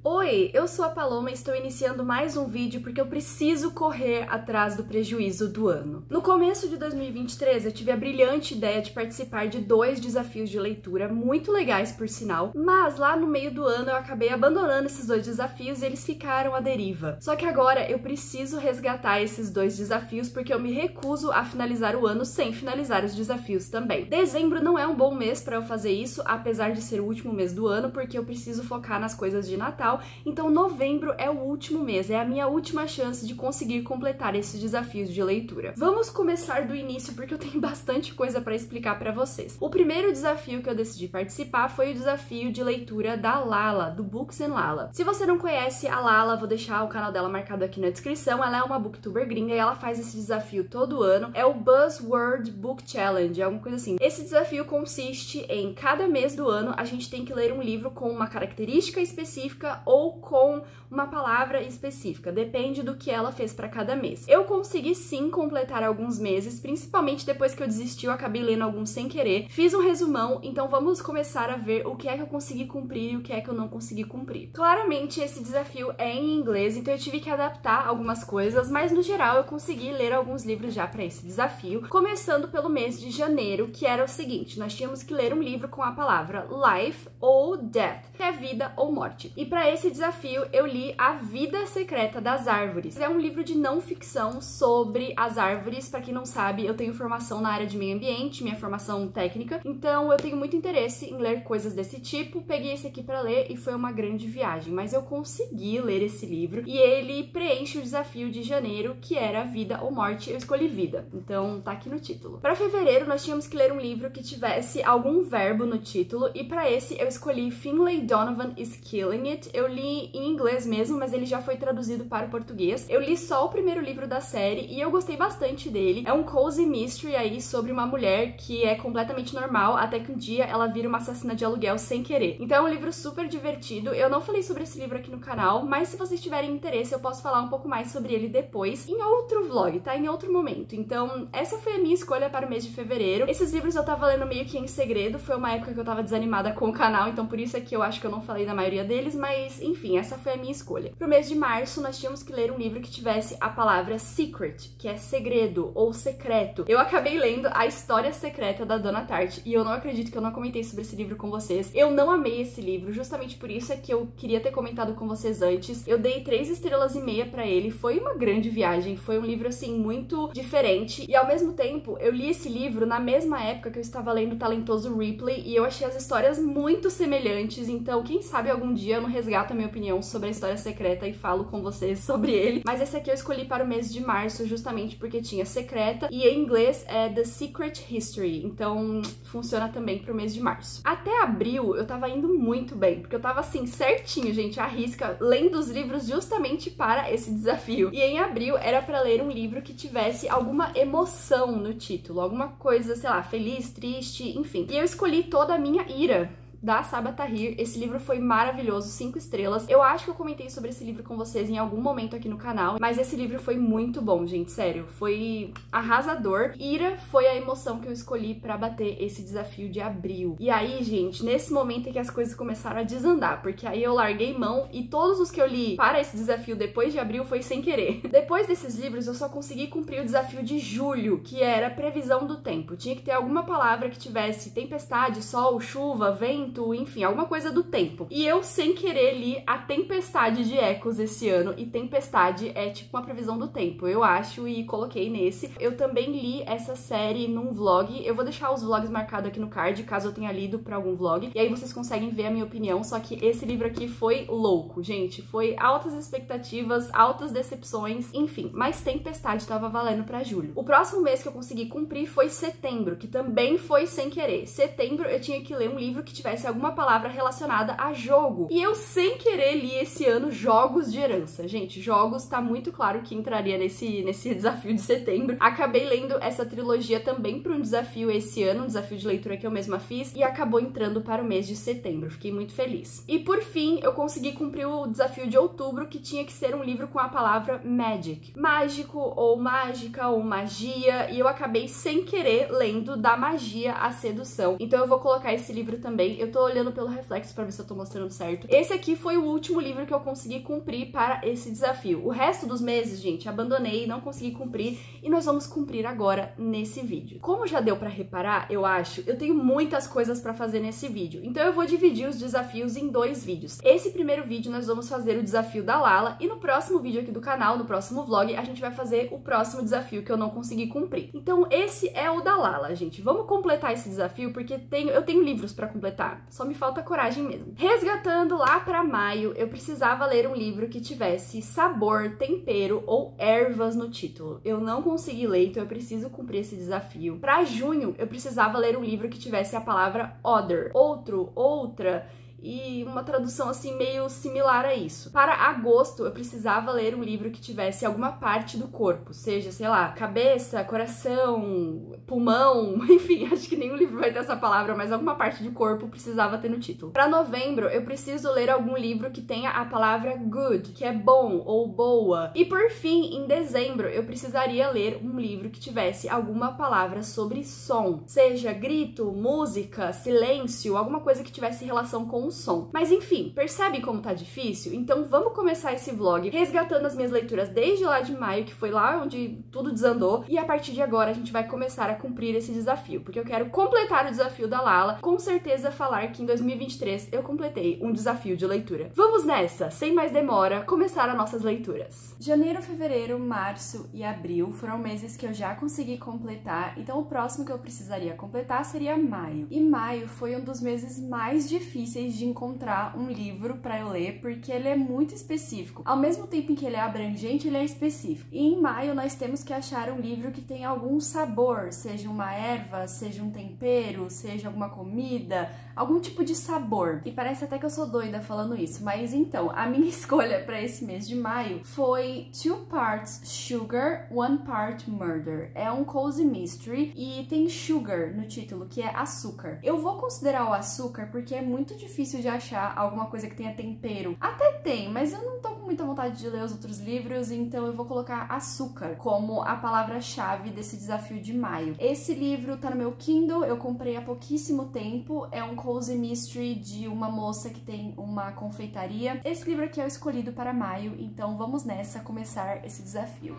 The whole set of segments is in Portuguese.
Oi, eu sou a Paloma e estou iniciando mais um vídeo porque eu preciso correr atrás do prejuízo do ano. No começo de 2023, eu tive a brilhante ideia de participar de 2 desafios de leitura, muito legais por sinal, mas lá no meio do ano eu acabei abandonando esses 2 desafios e eles ficaram à deriva. Só que agora eu preciso resgatar esses 2 desafios porque eu me recuso a finalizar o ano sem finalizar os desafios também. Dezembro não é um bom mês para eu fazer isso, apesar de ser o último mês do ano, porque eu preciso focar nas coisas de Natal. Então novembro é o último mês, é a minha última chance de conseguir completar esses desafios de leitura. Vamos começar do início porque eu tenho bastante coisa para explicar para vocês. O primeiro desafio que eu decidi participar foi o desafio de leitura da Lala, do Books and Lala. Se você não conhece a Lala, vou deixar o canal dela marcado aqui na descrição. Ela é uma booktuber gringa e ela faz esse desafio todo ano. É o Buzzword Book Challenge, alguma coisa assim. Esse desafio consiste em cada mês do ano a gente tem que ler um livro com uma característica específica ou com uma palavra específica, depende do que ela fez para cada mês. Eu consegui sim completar alguns meses, principalmente depois que eu desisti, eu acabei lendo alguns sem querer. Fiz um resumão, então vamos começar a ver o que é que eu consegui cumprir e o que é que eu não consegui cumprir. Claramente esse desafio é em inglês, então eu tive que adaptar algumas coisas, mas no geral eu consegui ler alguns livros já para esse desafio, começando pelo mês de janeiro, que era o seguinte: nós tínhamos que ler um livro com a palavra life ou death, que é vida ou morte. E para esse desafio eu li A Vida Secreta das Árvores. É um livro de não ficção sobre as árvores. Para quem não sabe, eu tenho formação na área de meio ambiente, minha formação técnica, então eu tenho muito interesse em ler coisas desse tipo. Peguei esse aqui para ler e foi uma grande viagem, mas eu consegui ler esse livro e ele preenche o desafio de janeiro, que era Vida ou Morte. Eu escolhi vida, então tá aqui no título. Para fevereiro nós tínhamos que ler um livro que tivesse algum verbo no título e para esse eu escolhi Finlay Donovan is Killing It. Eu li em inglês mesmo, mas ele já foi traduzido para o português. Eu li só o primeiro livro da série e eu gostei bastante dele. É um cozy mystery aí sobre uma mulher que é completamente normal até que um dia ela vira uma assassina de aluguel sem querer. Então é um livro super divertido. Eu não falei sobre esse livro aqui no canal, mas se vocês tiverem interesse eu posso falar um pouco mais sobre ele depois, em outro vlog, tá? Em outro momento. Então essa foi a minha escolha para o mês de fevereiro. Esses livros eu tava lendo meio que em segredo, foi uma época que eu tava desanimada com o canal, então por isso é que eu acho que eu não falei da maioria deles, mas enfim, essa foi a minha escolha. Pro mês de março, nós tínhamos que ler um livro que tivesse a palavra secret, que é segredo ou secreto. Eu acabei lendo A História Secreta da Dona Tartt e eu não acredito que eu não comentei sobre esse livro com vocês. Eu não amei esse livro, justamente por isso é que eu queria ter comentado com vocês antes. Eu dei 3,5 estrelas pra ele, foi uma grande viagem, foi um livro assim muito diferente e ao mesmo tempo eu li esse livro na mesma época que eu estava lendo O Talentoso Ripley e eu achei as histórias muito semelhantes, então quem sabe algum dia eu não resgato a minha opinião sobre a História Secreta e falo com vocês sobre ele. Mas esse aqui eu escolhi para o mês de março justamente porque tinha secreta e em inglês é The Secret History, então funciona também para o mês de março. Até abril eu tava indo muito bem, porque eu tava assim certinho, gente, à risca, lendo os livros justamente para esse desafio. E em abril era para ler um livro que tivesse alguma emoção no título, alguma coisa, sei lá, feliz, triste, enfim. E eu escolhi Toda a Minha Ira, da Sabaa Tahir. Esse livro foi maravilhoso, 5 estrelas. Eu acho que eu comentei sobre esse livro com vocês em algum momento aqui no canal, mas esse livro foi muito bom, gente, sério, foi arrasador. Ira foi a emoção que eu escolhi pra bater esse desafio de abril. E aí, gente, nesse momento é que as coisas começaram a desandar, porque aí eu larguei mão e todos os que eu li para esse desafio depois de abril foi sem querer. Depois desses livros, eu só consegui cumprir o desafio de julho, que era previsão do tempo. Tinha que ter alguma palavra que tivesse tempestade, sol, chuva, vento, enfim, alguma coisa do tempo. E eu, sem querer, li A Tempestade de Ecos esse ano, e tempestade é tipo uma previsão do tempo, eu acho, e coloquei nesse. Eu também li essa série num vlog, eu vou deixar os vlogs marcados aqui no card, caso eu tenha lido pra algum vlog, e aí vocês conseguem ver a minha opinião, só que esse livro aqui foi louco, gente, foi altas expectativas, altas decepções, enfim, mas tempestade tava valendo pra julho. O próximo mês que eu consegui cumprir foi setembro, que também foi sem querer. Setembro eu tinha que ler um livro que tivesse alguma palavra relacionada a jogo. E eu, sem querer, li esse ano Jogos de Herança. Gente, jogos tá muito claro que entraria nesse desafio de setembro. Acabei lendo essa trilogia também para um desafio esse ano, um desafio de leitura que eu mesma fiz, e acabou entrando para o mês de setembro. Fiquei muito feliz. E por fim, eu consegui cumprir o desafio de outubro, que tinha que ser um livro com a palavra magic. Mágico, ou mágica, ou magia, e eu acabei sem querer lendo Da Magia à Sedução. Então eu vou colocar esse livro também. Eu tô olhando pelo reflexo pra ver se eu tô mostrando certo. Esse aqui foi o último livro que eu consegui cumprir para esse desafio. O resto dos meses, gente, abandonei, não consegui cumprir e nós vamos cumprir agora nesse vídeo. Como já deu pra reparar, eu acho, eu tenho muitas coisas pra fazer nesse vídeo. Então eu vou dividir os desafios em 2 vídeos. Esse primeiro vídeo nós vamos fazer o desafio da Lala e no próximo vídeo aqui do canal, no próximo vlog, a gente vai fazer o próximo desafio que eu não consegui cumprir. Então esse é o da Lala, gente. Vamos completar esse desafio porque eu tenho livros pra completar. Só me falta coragem mesmo. Resgatando lá pra maio, eu precisava ler um livro que tivesse sabor, tempero ou ervas no título. Eu não consegui ler, então eu preciso cumprir esse desafio. Pra junho, eu precisava ler um livro que tivesse a palavra other, outro, outra, e uma tradução assim meio similar a isso. Para agosto, eu precisava ler um livro que tivesse alguma parte do corpo, seja, sei lá, cabeça, coração, pulmão, enfim, acho que nenhum livro vai ter essa palavra, mas alguma parte do corpo precisava ter no título. Para novembro, eu preciso ler algum livro que tenha a palavra good, que é bom ou boa. E por fim, em dezembro, eu precisaria ler um livro que tivesse alguma palavra sobre som, seja grito, música, silêncio, alguma coisa que tivesse relação com o som. Mas enfim, percebe como tá difícil? Então vamos começar esse vlog resgatando as minhas leituras desde lá de maio, que foi lá onde tudo desandou, e a partir de agora a gente vai começar a cumprir esse desafio, porque eu quero completar o desafio da Lala, com certeza falar que em 2023 eu completei um desafio de leitura. Vamos nessa, sem mais demora, começar as nossas leituras. Janeiro, fevereiro, março e abril foram meses que eu já consegui completar, então o próximo que eu precisaria completar seria maio. E maio foi um dos meses mais difíceis de encontrar um livro para eu ler, porque ele é muito específico. Ao mesmo tempo em que ele é abrangente, ele é específico. E em maio nós temos que achar um livro que tenha algum sabor, seja uma erva, seja um tempero, seja alguma comida, algum tipo de sabor. E parece até que eu sou doida falando isso, mas então, a minha escolha para esse mês de maio foi 2 Parts Sugar, 1 Part Murder. É um cozy mystery e tem sugar no título, que é açúcar. Eu vou considerar o açúcar porque é muito difícil de achar alguma coisa que tenha tempero. Até tem, mas eu não tô com muita vontade de ler os outros livros, então eu vou colocar açúcar como a palavra-chave desse desafio de maio. Esse livro tá no meu Kindle, eu comprei há pouquíssimo tempo, é um cozy mystery de uma moça que tem uma confeitaria. Esse livro aqui é o escolhido para maio, então vamos nessa começar esse desafio.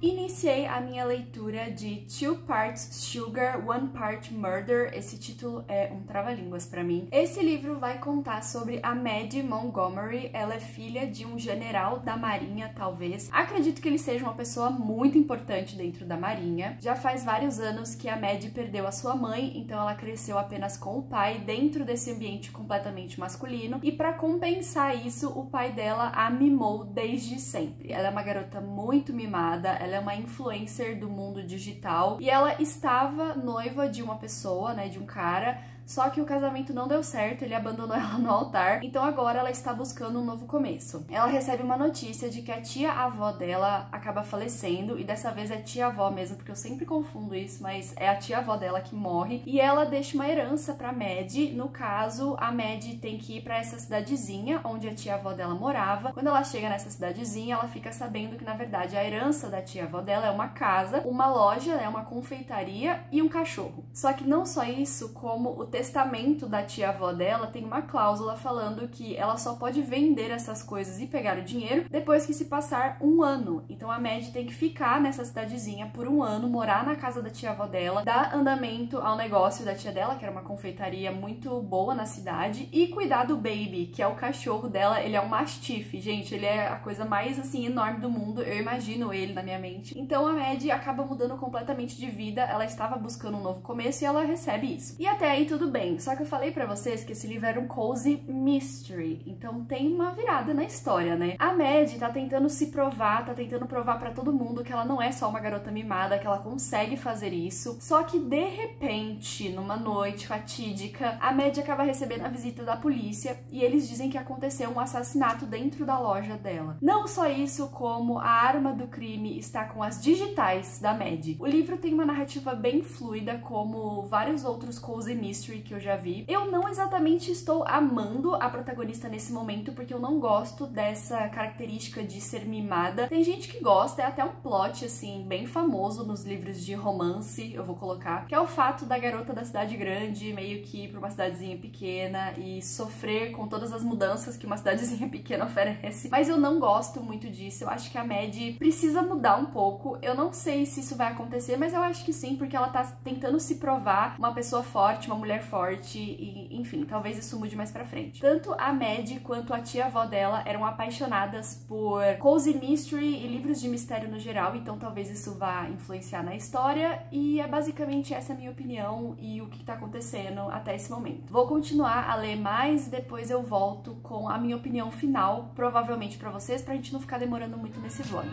Iniciei a minha leitura de 2 Parts Sugar, 1 Part Murder. Esse título é um trava-línguas pra mim. Esse livro vai contar sobre a Maddie Montgomery. Ela é filha de um general da Marinha, talvez. Acredito que ele seja uma pessoa muito importante dentro da Marinha. Já faz vários anos que a Maddie perdeu a sua mãe, então ela cresceu apenas com o pai, dentro desse ambiente completamente masculino. E pra compensar isso, o pai dela a mimou desde sempre. Ela é uma garota muito mimada, ela é uma influencer do mundo digital e ela estava noiva de uma pessoa, né, de um cara, só que o casamento não deu certo, ele abandonou ela no altar, então agora ela está buscando um novo começo. Ela recebe uma notícia de que a tia-avó dela acaba falecendo, e dessa vez é tia-avó mesmo, porque eu sempre confundo isso, mas é a tia-avó dela que morre, e ela deixa uma herança pra Maddie. No caso, a Maddie tem que ir pra essa cidadezinha onde a tia-avó dela morava. Quando ela chega nessa cidadezinha, ela fica sabendo que, na verdade, a herança da tia-avó dela é uma casa, uma loja, né, uma confeitaria e um cachorro. Só que não só isso, como o testamento da tia-avó dela tem uma cláusula falando que ela só pode vender essas coisas e pegar o dinheiro depois que se passar um ano. Então a Maddie tem que ficar nessa cidadezinha por um ano, morar na casa da tia-avó dela, dar andamento ao negócio da tia dela, que era uma confeitaria muito boa na cidade, e cuidar do Baby, que é o cachorro dela. Ele é um mastiff, gente, ele é a coisa mais, assim, enorme do mundo. Eu imagino ele na minha mente. Então a Maddie acaba mudando completamente de vida, ela estava buscando um novo começo e ela recebe isso. E até aí tudo tudo bem, só que eu falei pra vocês que esse livro era um cozy mystery, então tem uma virada na história, né? A Maddie tá tentando se provar, tá tentando provar pra todo mundo que ela não é só uma garota mimada, que ela consegue fazer isso, só que de repente, numa noite fatídica, a Maddie acaba recebendo a visita da polícia e eles dizem que aconteceu um assassinato dentro da loja dela. Não só isso, como a arma do crime está com as digitais da Maddie. O livro tem uma narrativa bem fluida, como vários outros cozy mystery que eu já vi. Eu não exatamente estou amando a protagonista nesse momento, porque eu não gosto dessa característica de ser mimada. Tem gente que gosta, é até um plot, assim, bem famoso nos livros de romance, eu vou colocar, que é o fato da garota da cidade grande meio que ir pra uma cidadezinha pequena e sofrer com todas as mudanças que uma cidadezinha pequena oferece. Mas eu não gosto muito disso, eu acho que a Maddie precisa mudar um pouco. Eu não sei se isso vai acontecer, mas eu acho que sim, porque ela tá tentando se provar uma pessoa forte, uma mulher forte e, enfim, talvez isso mude mais pra frente. Tanto a Maddie quanto a tia-avó dela eram apaixonadas por cozy mystery e livros de mistério no geral, então talvez isso vá influenciar na história, e é basicamente essa a minha opinião e o que tá acontecendo até esse momento. Vou continuar a ler mais e depois eu volto com a minha opinião final, provavelmente pra vocês, pra gente não ficar demorando muito nesse vlog.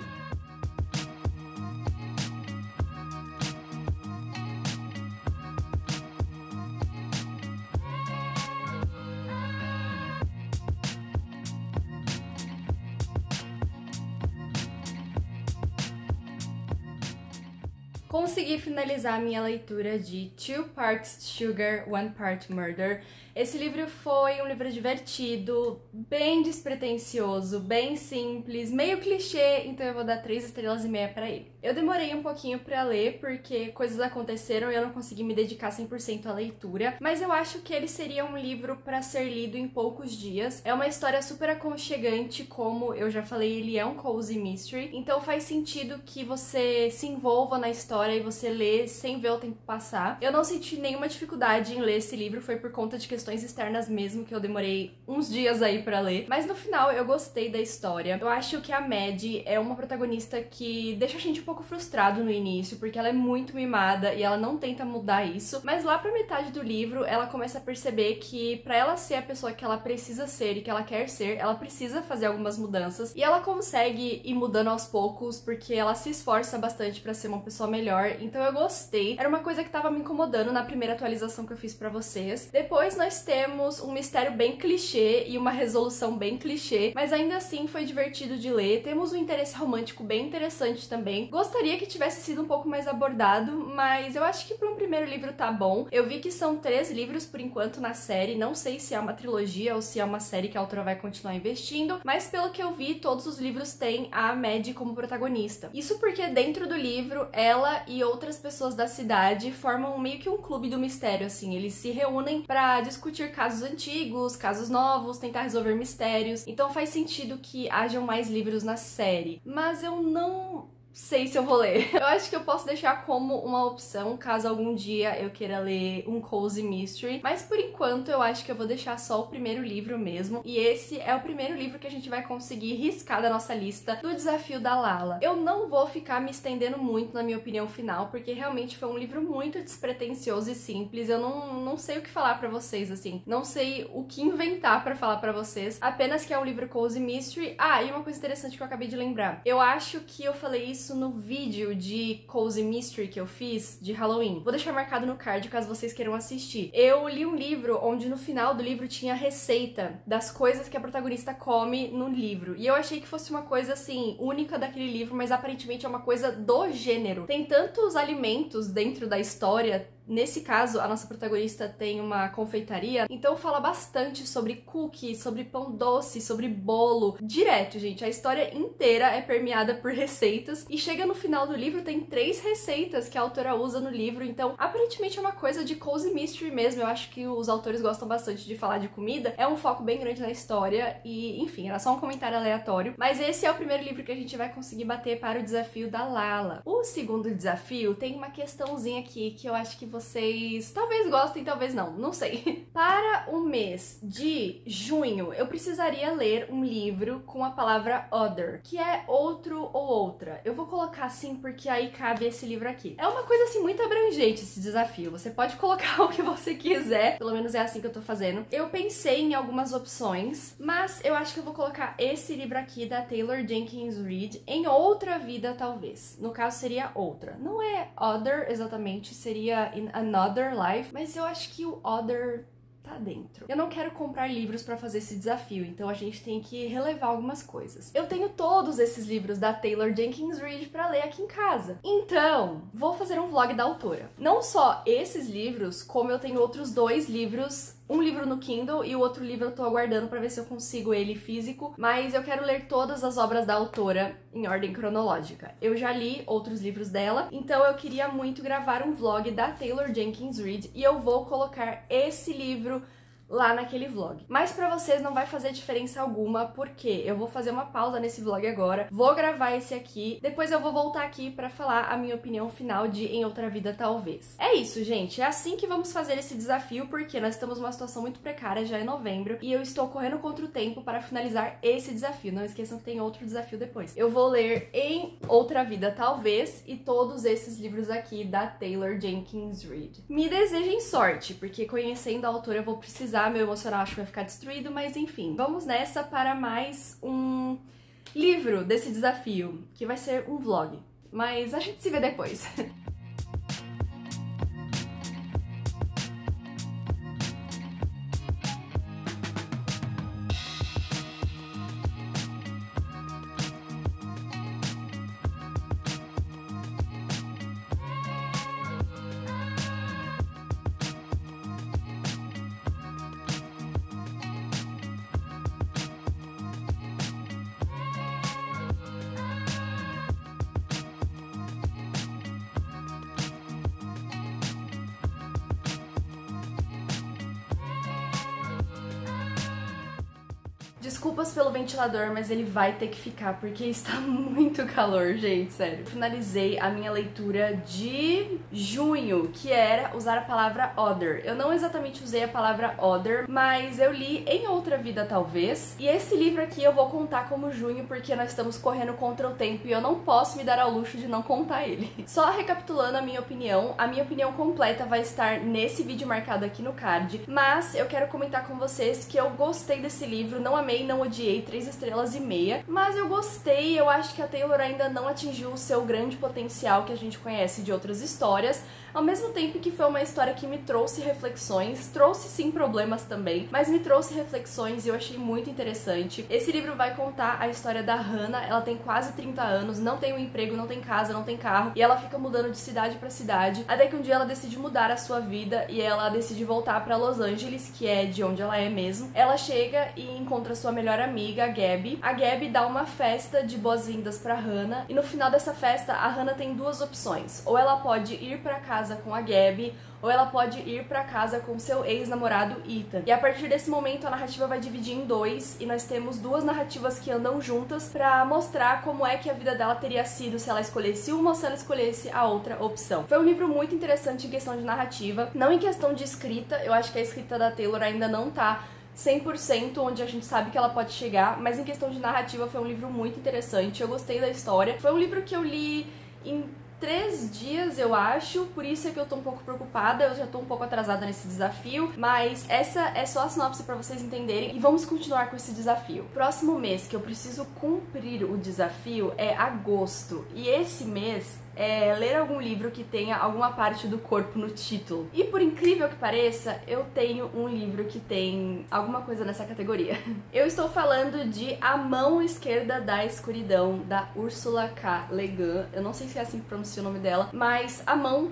Consegui finalizar a minha leitura de Two Parts Sugar, One Part Murder. Esse livro foi um livro divertido, bem despretensioso, bem simples, meio clichê, então eu vou dar 3,5 estrelas pra ele. Eu demorei um pouquinho pra ler, porque coisas aconteceram e eu não consegui me dedicar 100% à leitura, mas eu acho que ele seria um livro pra ser lido em poucos dias. É uma história super aconchegante, como eu já falei, ele é um cozy mystery, então faz sentido que você se envolva na história e você lê sem ver o tempo passar. Eu não senti nenhuma dificuldade em ler esse livro, foi por conta de questões externas mesmo, que eu demorei uns dias aí pra ler, mas no final eu gostei da história. Eu acho que a Maddie é uma protagonista que deixa a gente um pouco frustrado no início, porque ela é muito mimada e ela não tenta mudar isso, mas lá pra metade do livro ela começa a perceber que pra ela ser a pessoa que ela precisa ser e que ela quer ser, ela precisa fazer algumas mudanças, e ela consegue ir mudando aos poucos, porque ela se esforça bastante pra ser uma pessoa melhor, então eu gostei. Era uma coisa que tava me incomodando na primeira atualização que eu fiz pra vocês. Depois nós temos um mistério bem clichê e uma resolução bem clichê, mas ainda assim foi divertido de ler. Temos um interesse romântico bem interessante também. Gostaria que tivesse sido um pouco mais abordado, mas eu acho que para um primeiro livro tá bom. Eu vi que são 3 livros por enquanto na série, não sei se é uma trilogia ou se é uma série que a autora vai continuar investindo, mas pelo que eu vi, todos os livros têm a Maddie como protagonista. Isso porque dentro do livro, ela e outras pessoas da cidade formam meio que um clube do mistério, assim. Eles se reúnem pra discutir casos antigos, casos novos, tentar resolver mistérios. Então faz sentido que hajam mais livros na série. Mas eu não sei se eu vou ler. Eu acho que eu posso deixar como uma opção, caso algum dia eu queira ler um cozy mystery, mas por enquanto eu acho que eu vou deixar só o primeiro livro mesmo, e esse é o primeiro livro que a gente vai conseguir riscar da nossa lista do desafio da Lala. Eu não vou ficar me estendendo muito na minha opinião final, porque realmente foi um livro muito despretensioso e simples. Eu não sei o que falar pra vocês, assim, não sei o que inventar pra falar pra vocês, apenas que é um livro cozy mystery. Ah, e uma coisa interessante que eu acabei de lembrar, eu acho que eu falei isso no vídeo de cozy mystery que eu fiz de Halloween. Vou deixar marcado no card caso vocês queiram assistir. Eu li um livro onde no final do livro tinha receita das coisas que a protagonista come no livro. E eu achei que fosse uma coisa, assim, única daquele livro, mas aparentemente é uma coisa do gênero. Tem tantos alimentos dentro da história. Nesse caso, a nossa protagonista tem uma confeitaria, então fala bastante sobre cookie, sobre pão doce, sobre bolo. Direto, gente, a história inteira é permeada por receitas, e chega no final do livro, tem 3 receitas que a autora usa no livro, então aparentemente é uma coisa de cozy mystery mesmo. Eu acho que os autores gostam bastante de falar de comida, é um foco bem grande na história, e enfim, era só um comentário aleatório, mas esse é o primeiro livro que a gente vai conseguir bater para o desafio da Lala. O segundo desafio tem uma questãozinha aqui que eu acho que vocês talvez gostem, talvez não sei. Para o mês de junho, eu precisaria ler um livro com a palavra other, que é outro ou outra. Eu vou colocar assim porque aí cabe esse livro aqui. É uma coisa assim muito abrangente esse desafio. Você pode colocar o que você quiser, pelo menos é assim que eu tô fazendo. Eu pensei em algumas opções, mas eu acho que eu vou colocar esse livro aqui da Taylor Jenkins Reid em outra vida, talvez. No caso seria outra. Não é other exatamente, seria in another life, mas eu acho que o other tá dentro. Eu não quero comprar livros pra fazer esse desafio, então a gente tem que relevar algumas coisas. Eu tenho todos esses livros da Taylor Jenkins Reid pra ler aqui em casa. Então, vou fazer um vlog da autora. Não só esses livros, como eu tenho outros 2 livros, um livro no Kindle e o outro livro eu tô aguardando pra ver se eu consigo ele físico, mas eu quero ler todas as obras da autora em ordem cronológica. Eu já li outros livros dela, então eu queria muito gravar um vlog da Taylor Jenkins Reid e eu vou colocar esse livro lá naquele vlog. Mas pra vocês não vai fazer diferença alguma, porque eu vou fazer uma pausa nesse vlog agora, vou gravar esse aqui, depois eu vou voltar aqui pra falar a minha opinião final de Em Outra Vida Talvez. É isso, gente, é assim que vamos fazer esse desafio, porque nós estamos numa situação muito precária, já é novembro, e eu estou correndo contra o tempo para finalizar esse desafio. Não esqueçam que tem outro desafio depois. Eu vou ler Em Outra Vida Talvez e todos esses livros aqui da Taylor Jenkins Reid. Me desejem sorte, porque conhecendo a autora eu vou precisar. Meu emocional acho que vai ficar destruído, mas enfim. Vamos nessa para mais um livro desse desafio, que vai ser um vlog. Mas a gente se vê depois. Desculpas pelo ventilador, mas ele vai ter que ficar, porque está muito calor, gente, sério. Finalizei a minha leitura de junho, que era usar a palavra other. Eu não exatamente usei a palavra other, mas eu li Em Outra Vida Talvez, e esse livro aqui eu vou contar como junho, porque nós estamos correndo contra o tempo e eu não posso me dar ao luxo de não contar ele. Só recapitulando a minha opinião completa vai estar nesse vídeo marcado aqui no card, mas eu quero comentar com vocês que eu gostei desse livro, não amei, não odiei, 3,5 estrelas, mas eu gostei. Eu acho que a Taylor ainda não atingiu o seu grande potencial que a gente conhece de outras histórias, ao mesmo tempo que foi uma história que me trouxe reflexões, trouxe sim problemas também, mas me trouxe reflexões e eu achei muito interessante. Esse livro vai contar a história da Hannah. Ela tem quase 30 anos, não tem um emprego, não tem casa, não tem carro, e ela fica mudando de cidade pra cidade, até que um dia ela decide mudar a sua vida e ela decide voltar pra Los Angeles, que é de onde ela é mesmo. Ela chega e encontra sua melhor amiga, a Gabi. A Gabi dá uma festa de boas-vindas pra Hannah, e no final dessa festa a Hannah tem 2 opções: ou ela pode ir pra casa com a Gabi, ou ela pode ir pra casa com seu ex-namorado Ethan. E a partir desse momento a narrativa vai dividir em 2, e nós temos 2 narrativas que andam juntas pra mostrar como é que a vida dela teria sido se ela escolhesse uma ou se ela escolhesse a outra opção. Foi um livro muito interessante em questão de narrativa, não em questão de escrita. Eu acho que a escrita da Taylor ainda não tá 100% onde a gente sabe que ela pode chegar, mas em questão de narrativa foi um livro muito interessante. Eu gostei da história. Foi um livro que eu li em 3 dias, eu acho, por isso é que eu tô um pouco preocupada, eu já tô um pouco atrasada nesse desafio, mas essa é só a sinopse pra vocês entenderem, e vamos continuar com esse desafio. Próximo mês que eu preciso cumprir o desafio é agosto, e esse mês é ler algum livro que tenha alguma parte do corpo no título. E por incrível que pareça, eu tenho um livro que tem alguma coisa nessa categoria. Eu estou falando de A Mão Esquerda da Escuridão, da Ursula K. Le Guin. Eu não sei se é assim que pronuncia o nome dela, mas A Mão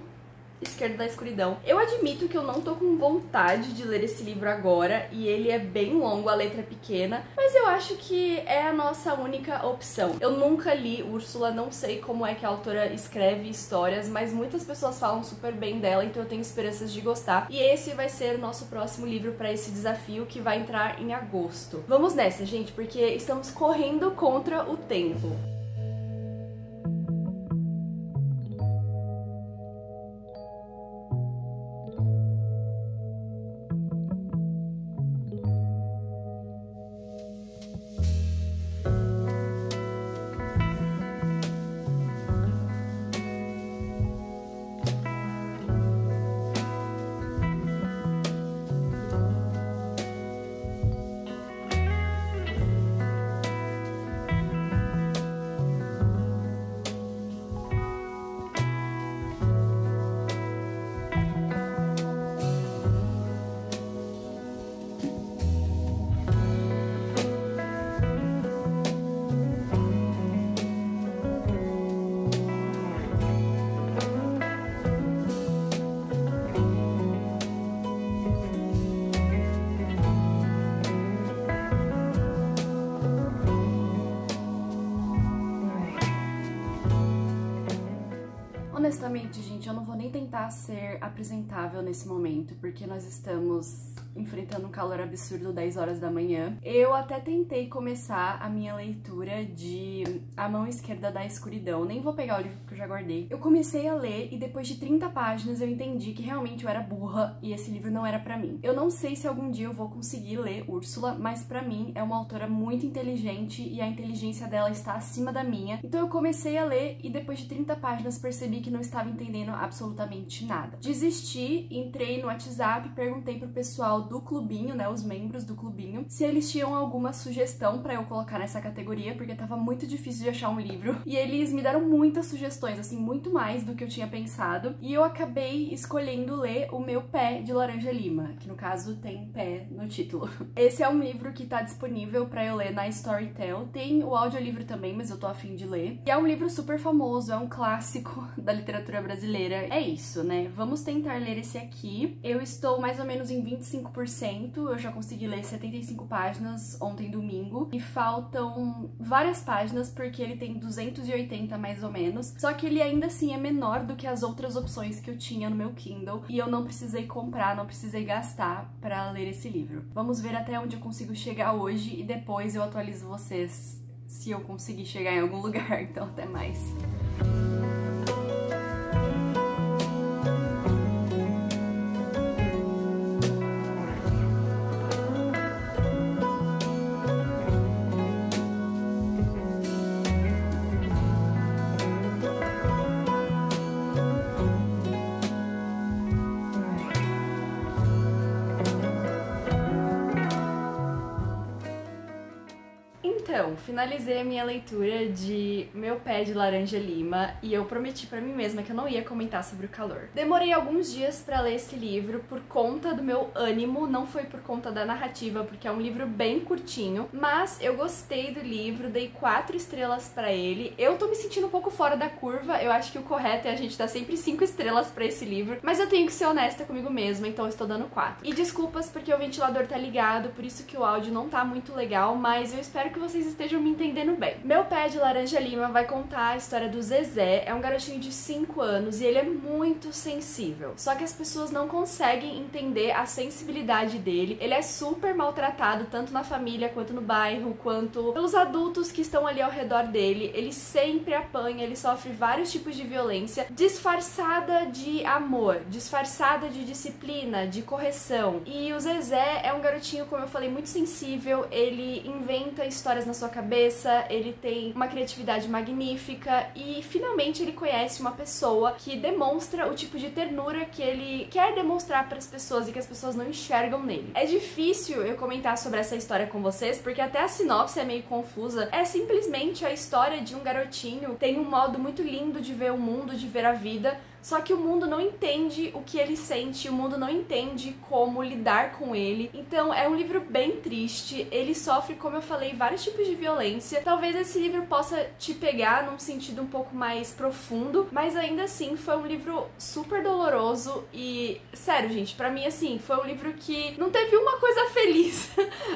Esquerda da Escuridão. Eu admito que eu não tô com vontade de ler esse livro agora, e ele é bem longo, a letra é pequena, mas eu acho que é a nossa única opção. Eu nunca li Úrsula, não sei como é que a autora escreve histórias, mas muitas pessoas falam super bem dela, então eu tenho esperanças de gostar. E esse vai ser o nosso próximo livro pra esse desafio, que vai entrar em agosto. Vamos nessa, gente, porque estamos correndo contra o tempo. Honestamente, gente, eu não vou nem tentar ser apresentável nesse momento, porque nós estamos enfrentando um calor absurdo 10 horas da manhã. Eu até tentei começar a minha leitura de A Mão Esquerda da Escuridão. Nem vou pegar o livro porque eu já guardei. Eu comecei a ler e depois de 30 páginas eu entendi que realmente eu era burra e esse livro não era pra mim. Eu não sei se algum dia eu vou conseguir ler Úrsula, mas pra mim é uma autora muito inteligente e a inteligência dela está acima da minha. Então eu comecei a ler e depois de 30 páginas percebi que não estava entendendo absolutamente nada. Desisti, entrei no WhatsApp, perguntei pro pessoal do clubinho, né, os membros do clubinho, se eles tinham alguma sugestão pra eu colocar nessa categoria, porque tava muito difícil de achar um livro. E eles me deram muitas sugestões, assim, muito mais do que eu tinha pensado. E eu acabei escolhendo ler O Meu Pé de Laranja Lima, que no caso tem pé no título. Esse é um livro que tá disponível pra eu ler na Storytel. Tem o audiolivro também, mas eu tô a fim de ler. E é um livro super famoso, é um clássico da literatura brasileira. É isso, né? Vamos tentar ler esse aqui. Eu estou mais ou menos em 25%, eu já consegui ler 75 páginas ontem domingo, e faltam várias páginas porque ele tem 280 mais ou menos, só que ele ainda assim é menor do que as outras opções que eu tinha no meu Kindle, e eu não precisei comprar, não precisei gastar pra ler esse livro. Vamos ver até onde eu consigo chegar hoje e depois eu atualizo vocês se eu conseguir chegar em algum lugar, então até mais. Então, finalizei a minha leitura de Meu Pé de Laranja Lima e eu prometi pra mim mesma que eu não ia comentar sobre o calor. Demorei alguns dias pra ler esse livro por conta do meu ânimo, não foi por conta da narrativa, porque é um livro bem curtinho, mas eu gostei do livro, dei 4 estrelas pra ele. Eu tô me sentindo um pouco fora da curva, eu acho que o correto é a gente dar sempre 5 estrelas pra esse livro, mas eu tenho que ser honesta comigo mesma, então eu estou dando 4. E desculpas porque o ventilador tá ligado, por isso que o áudio não tá muito legal, mas eu espero que vocês estejam me entendendo bem. Meu Pé de Laranja Lima vai contar a história do Zezé, é um garotinho de 5 anos e ele é muito sensível. Só que as pessoas não conseguem entender a sensibilidade dele. Ele é super maltratado, tanto na família, quanto no bairro, quanto pelos adultos que estão ali ao redor dele. Ele sempre apanha, ele sofre vários tipos de violência, disfarçada de amor, disfarçada de disciplina, de correção. E o Zezé é um garotinho, como eu falei, muito sensível, ele inventa histórias na sua cabeça, ele tem uma criatividade magnífica e finalmente ele conhece uma pessoa que demonstra o tipo de ternura que ele quer demonstrar para as pessoas e que as pessoas não enxergam nele. É difícil eu comentar sobre essa história com vocês porque até a sinopse é meio confusa. É simplesmente a história de um garotinho, tem um modo muito lindo de ver o mundo, de ver a vida, só que o mundo não entende o que ele sente, o mundo não entende como lidar com ele. Então é um livro bem triste, ele sofre, como eu falei, vários tipos de violência. Talvez esse livro possa te pegar num sentido um pouco mais profundo, mas ainda assim foi um livro super doloroso e, sério, gente, pra mim, assim, foi um livro que não teve uma coisa feliz.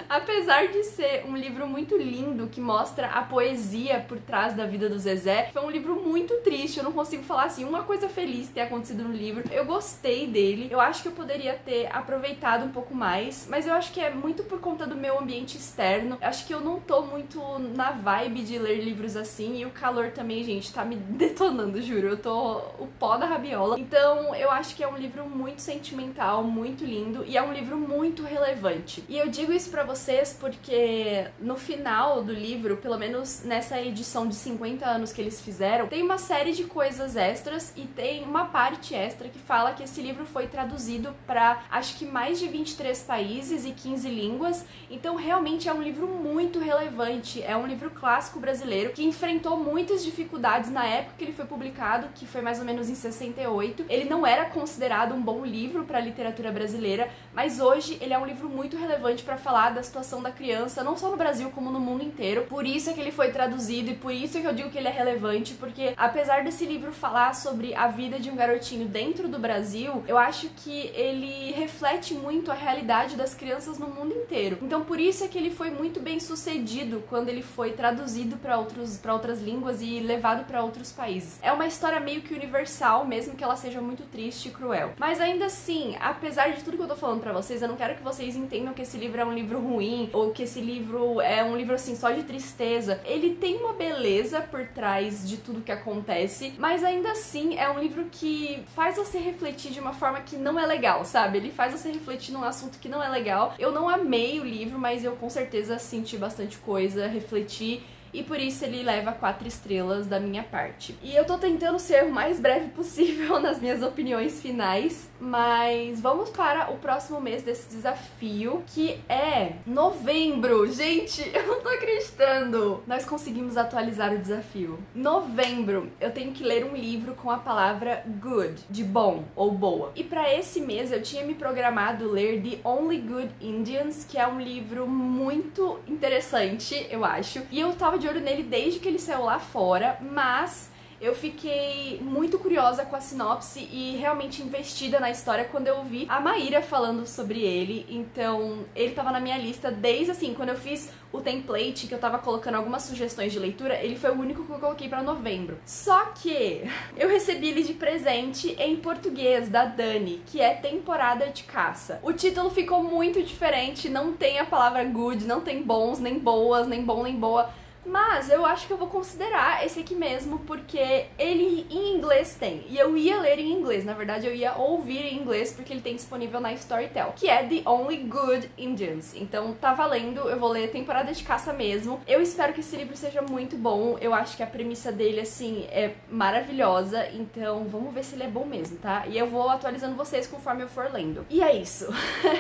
Apesar de ser um livro muito lindo, que mostra a poesia por trás da vida do Zezé, foi um livro muito triste, eu não consigo falar assim, uma coisa feliz ter acontecido no livro. Eu gostei dele, eu acho que eu poderia ter aproveitado um pouco mais, mas eu acho que é muito por conta do meu ambiente externo. Eu acho que eu não tô muito na vibe de ler livros assim, e o calor também, gente, tá me detonando, juro, eu tô o pó da rabiola. Então eu acho que é um livro muito sentimental, muito lindo, e é um livro muito relevante. E eu digo isso pra vocês porque no final do livro, pelo menos nessa edição de 50 anos que eles fizeram, tem uma série de coisas extras e tem uma parte extra que fala que esse livro foi traduzido para acho que mais de 23 países e 15 línguas, então realmente é um livro muito relevante, é um livro clássico brasileiro que enfrentou muitas dificuldades na época que ele foi publicado, que foi mais ou menos em 68. Ele não era considerado um bom livro para a literatura brasileira, mas hoje ele é um livro muito relevante para falar da situação da criança, não só no Brasil como no mundo inteiro. Por isso é que ele foi traduzido e por isso é que eu digo que ele é relevante, porque apesar desse livro falar sobre a vida vida de um garotinho dentro do Brasil, eu acho que ele reflete muito a realidade das crianças no mundo inteiro. Então por isso é que ele foi muito bem sucedido quando ele foi traduzido para outras línguas e levado para outros países. É uma história meio que universal, mesmo que ela seja muito triste e cruel. Mas ainda assim, apesar de tudo que eu tô falando pra vocês, eu não quero que vocês entendam que esse livro é um livro ruim, ou que esse livro é um livro assim só de tristeza. Ele tem uma beleza por trás de tudo que acontece, mas ainda assim é um livro que faz você refletir de uma forma que não é legal, sabe? Ele faz você refletir num assunto que não é legal. Eu não amei o livro, mas eu com certeza senti bastante coisa, refleti, e por isso ele leva 4 estrelas da minha parte. E eu tô tentando ser o mais breve possível nas minhas opiniões finais, mas vamos para o próximo mês desse desafio, que é novembro. Gente, eu não tô acreditando! Nós conseguimos atualizar o desafio. Novembro, eu tenho que ler um livro com a palavra good, de bom ou boa. E pra esse mês eu tinha me programado ler The Only Good Indians, que é um livro muito interessante, eu acho. E eu tava de olho nele desde que ele saiu lá fora, mas eu fiquei muito curiosa com a sinopse e realmente investida na história quando eu vi a Maíra falando sobre ele. Então ele tava na minha lista desde assim, quando eu fiz o template, que eu tava colocando algumas sugestões de leitura, ele foi o único que eu coloquei pra novembro. Só que eu recebi ele de presente em português, da Dani, que é Temporada de Caça. O título ficou muito diferente, não tem a palavra good, não tem bons, nem boas, nem bom, nem boa. Mas eu acho que eu vou considerar esse aqui mesmo, porque ele em inglês tem. E eu ia ler em inglês, na verdade eu ia ouvir em inglês, porque ele tem disponível na Storytel, que é The Only Good Indians. Então tá valendo, eu vou ler Temporada de Caça mesmo. Eu espero que esse livro seja muito bom, eu acho que a premissa dele, assim, é maravilhosa. Então vamos ver se ele é bom mesmo, tá? E eu vou atualizando vocês conforme eu for lendo. E é isso.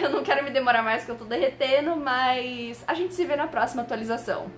Eu não quero me demorar mais, porque eu tô derretendo, mas a gente se vê na próxima atualização.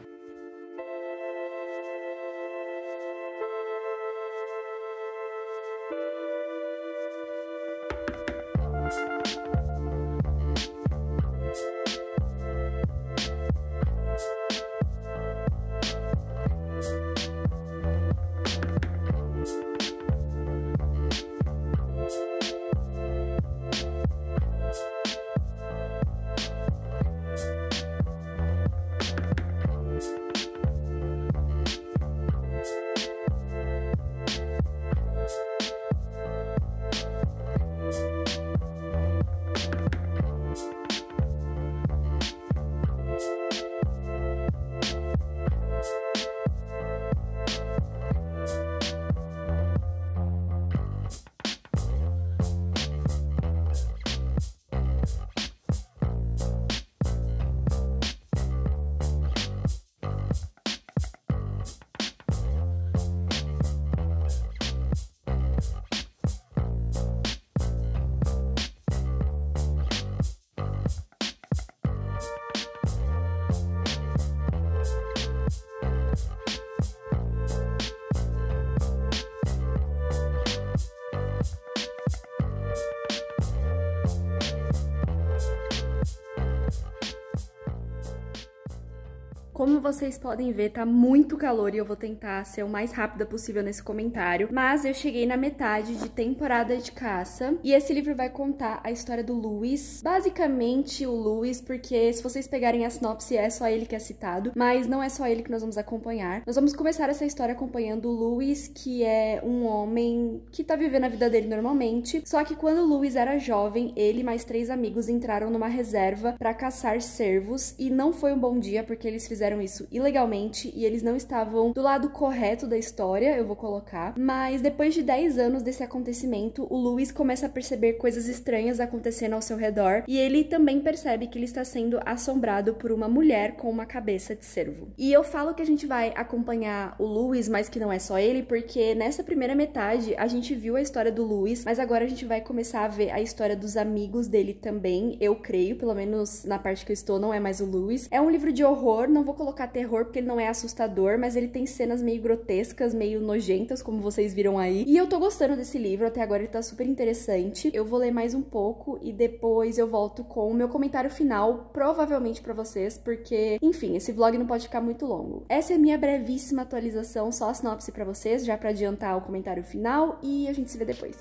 Como vocês podem ver, tá muito calor e eu vou tentar ser o mais rápida possível nesse comentário, mas eu cheguei na metade de Temporada de Caça e esse livro vai contar a história do Louis, basicamente o Louis, porque se vocês pegarem a sinopse é só ele que é citado, mas não é só ele que nós vamos acompanhar. Nós vamos começar essa história acompanhando o Louis, que é um homem que tá vivendo a vida dele normalmente, só que quando o Louis era jovem, ele e mais 3 amigos entraram numa reserva pra caçar cervos e não foi um bom dia porque eles fizeram isso ilegalmente e eles não estavam do lado correto da história, eu vou colocar. Mas depois de 10 anos desse acontecimento, o Louis começa a perceber coisas estranhas acontecendo ao seu redor e ele também percebe que ele está sendo assombrado por uma mulher com uma cabeça de cervo. E eu falo que a gente vai acompanhar o Louis, mas que não é só ele, porque nessa primeira metade a gente viu a história do Louis, mas agora a gente vai começar a ver a história dos amigos dele também, eu creio, pelo menos na parte que eu estou não é mais o Louis. É um livro de horror, não vou colocar terror porque ele não é assustador, mas ele tem cenas meio grotescas, meio nojentas, como vocês viram aí. E eu tô gostando desse livro, até agora ele tá super interessante. Eu vou ler mais um pouco e depois eu volto com o meu comentário final, provavelmente pra vocês, porque, enfim, esse vlog não pode ficar muito longo. Essa é a minha brevíssima atualização, só a sinopse pra vocês, já pra adiantar o comentário final, e a gente se vê depois.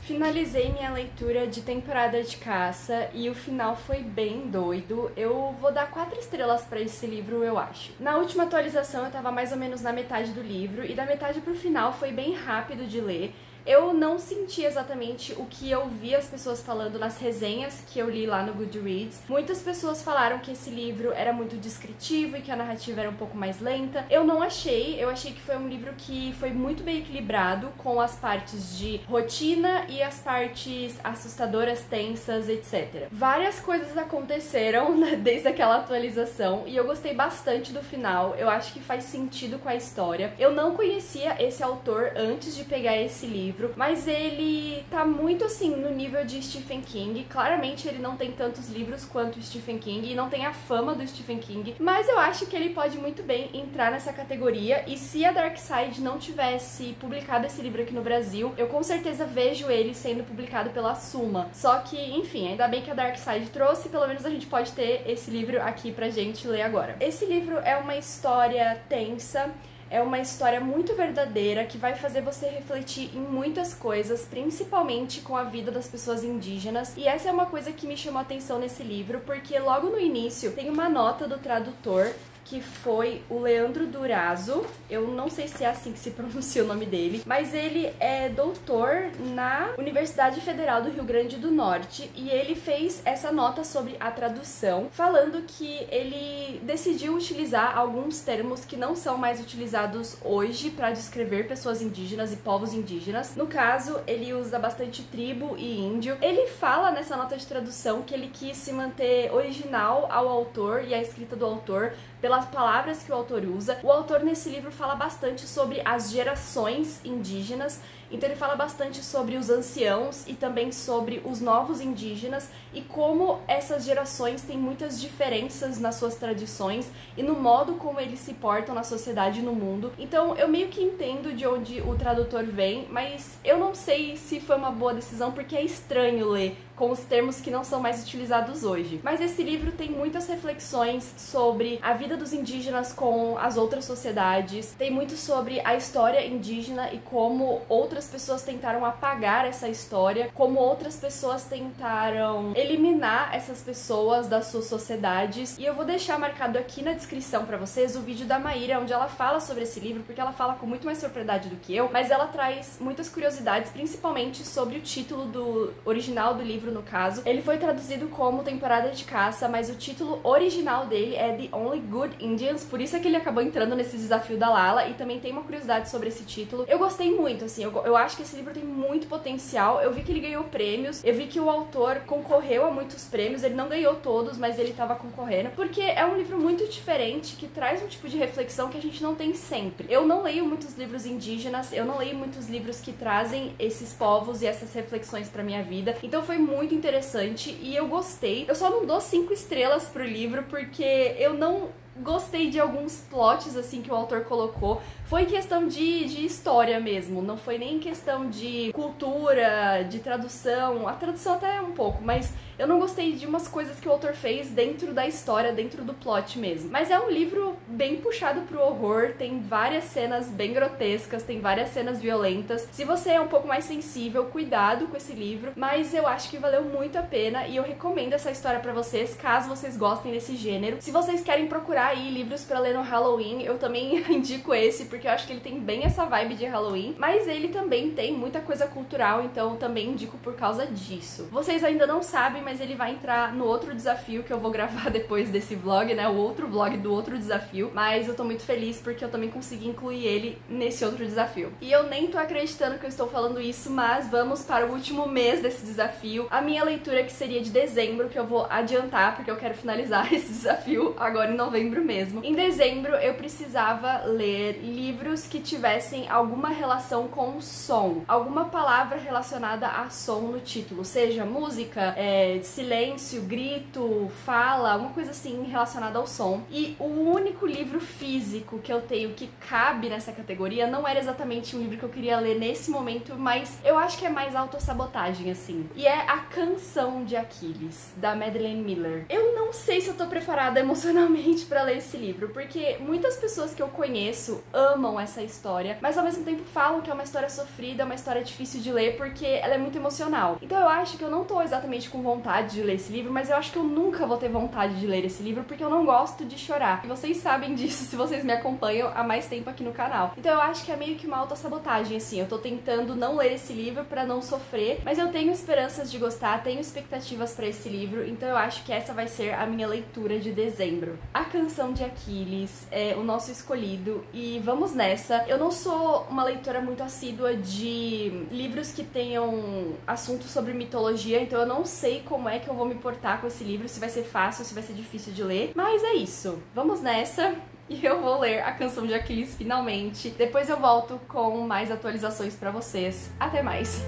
Finalizei minha leitura de Temporada de Caça e o final foi bem doido. Eu vou dar 4 estrelas pra esse livro, eu acho. Na última atualização eu tava mais ou menos na metade do livro e da metade pro final foi bem rápido de ler. Eu não senti exatamente o que eu vi as pessoas falando nas resenhas que eu li lá no Goodreads. Muitas pessoas falaram que esse livro era muito descritivo e que a narrativa era um pouco mais lenta. Eu não achei, eu achei que foi um livro que foi muito bem equilibrado, com as partes de rotina e as partes assustadoras, tensas, etc. Várias coisas aconteceram desde aquela atualização e eu gostei bastante do final. Eu acho que faz sentido com a história. Eu não conhecia esse autor antes de pegar esse livro, mas ele tá muito assim no nível de Stephen King. Claramente ele não tem tantos livros quanto o Stephen King e não tem a fama do Stephen King, mas eu acho que ele pode muito bem entrar nessa categoria. E se a Dark Side não tivesse publicado esse livro aqui no Brasil, eu com certeza vejo ele sendo publicado pela Suma. Só que, enfim, ainda bem que a Dark Side trouxe, pelo menos a gente pode ter esse livro aqui pra gente ler agora. Esse livro é uma história tensa, é uma história muito verdadeira que vai fazer você refletir em muitas coisas, principalmente com a vida das pessoas indígenas. E essa é uma coisa que me chamou a atenção nesse livro, porque logo no início tem uma nota do tradutor, que foi o Leandro Durazo. Eu não sei se é assim que se pronuncia o nome dele, mas ele é doutor na Universidade Federal do Rio Grande do Norte e ele fez essa nota sobre a tradução, falando que ele decidiu utilizar alguns termos que não são mais utilizados hoje para descrever pessoas indígenas e povos indígenas. No caso, ele usa bastante tribo e índio. Ele fala nessa nota de tradução que ele quis se manter original ao autor e à escrita do autor, pelas palavras que o autor usa. O autor nesse livro fala bastante sobre as gerações indígenas, então ele fala bastante sobre os anciãos e também sobre os novos indígenas e como essas gerações têm muitas diferenças nas suas tradições e no modo como eles se portam na sociedade e no mundo. Então eu meio que entendo de onde o tradutor vem, mas eu não sei se foi uma boa decisão porque é estranho ler com os termos que não são mais utilizados hoje. Mas esse livro tem muitas reflexões sobre a vida dos indígenas com as outras sociedades, tem muito sobre a história indígena e como outras pessoas tentaram apagar essa história, como outras pessoas tentaram eliminar essas pessoas das suas sociedades. E eu vou deixar marcado aqui na descrição pra vocês o vídeo da Maíra, onde ela fala sobre esse livro, porque ela fala com muito mais propriedade do que eu, mas ela traz muitas curiosidades, principalmente sobre o título do original do livro, no caso. Ele foi traduzido como Temporada de Caça, mas o título original dele é The Only Good Indians, por isso é que ele acabou entrando nesse desafio da Lala, e também tem uma curiosidade sobre esse título. Eu gostei muito, assim, eu acho que esse livro tem muito potencial. Eu vi que ele ganhou prêmios, eu vi que o autor concorreu a muitos prêmios, ele não ganhou todos, mas ele tava concorrendo, porque é um livro muito diferente, que traz um tipo de reflexão que a gente não tem sempre. Eu não leio muitos livros indígenas, eu não leio muitos livros que trazem esses povos e essas reflexões pra minha vida, então foi muito interessante e eu gostei. Eu só não dou 5 estrelas pro livro porque eu não gostei de alguns plots assim que o autor colocou. Foi questão de história mesmo, não foi nem questão de cultura, de tradução. A tradução até é um pouco, mas eu não gostei de umas coisas que o autor fez dentro da história, dentro do plot mesmo. Mas é um livro bem puxado pro horror, tem várias cenas bem grotescas, tem várias cenas violentas. Se você é um pouco mais sensível, cuidado com esse livro, mas eu acho que valeu muito a pena e eu recomendo essa história pra vocês, caso vocês gostem desse gênero. Se vocês querem procurar aí livros pra ler no Halloween, eu também indico esse, porque eu acho que ele tem bem essa vibe de Halloween, mas ele também tem muita coisa cultural, então eu também indico por causa disso. Vocês ainda não sabem, mas ele vai entrar no outro desafio que eu vou gravar depois desse vlog, né, o outro vlog do outro desafio, mas eu tô muito feliz porque eu também consegui incluir ele nesse outro desafio. E eu nem tô acreditando que eu estou falando isso, mas vamos para o último mês desse desafio, a minha leitura que seria de dezembro, que eu vou adiantar porque eu quero finalizar esse desafio agora em novembro mesmo. Em dezembro eu precisava ler livros que tivessem alguma relação com som, alguma palavra relacionada a som no título, seja música, silêncio, grito, fala, alguma coisa assim relacionada ao som. E o único livro físico que eu tenho que cabe nessa categoria não era exatamente um livro que eu queria ler nesse momento, mas eu acho que é mais autossabotagem, assim. E é A Canção de Aquiles, da Madeline Miller. Eu não sei se eu tô preparada emocionalmente pra ler esse livro, porque muitas pessoas que eu conheço amam essa história, mas ao mesmo tempo falam que é uma história sofrida, uma história difícil de ler, porque ela é muito emocional. Então eu acho que eu não tô exatamente com vontade de ler esse livro, mas eu acho que eu nunca vou ter vontade de ler esse livro, porque eu não gosto de chorar. E vocês sabem disso se vocês me acompanham há mais tempo aqui no canal. Então eu acho que é meio que uma autossabotagem, assim. Eu tô tentando não ler esse livro pra não sofrer, mas eu tenho esperanças de gostar, tenho expectativas pra esse livro, então eu acho que essa vai ser a minha leitura de dezembro. A Canção de Aquiles é o nosso escolhido e vamos nessa. Eu não sou uma leitora muito assídua de livros que tenham assuntos sobre mitologia, então eu não sei como é que eu vou me portar com esse livro, se vai ser fácil, se vai ser difícil de ler, mas é isso. Vamos nessa! E eu vou ler A Canção de Aquiles finalmente. Depois eu volto com mais atualizações pra vocês. Até mais!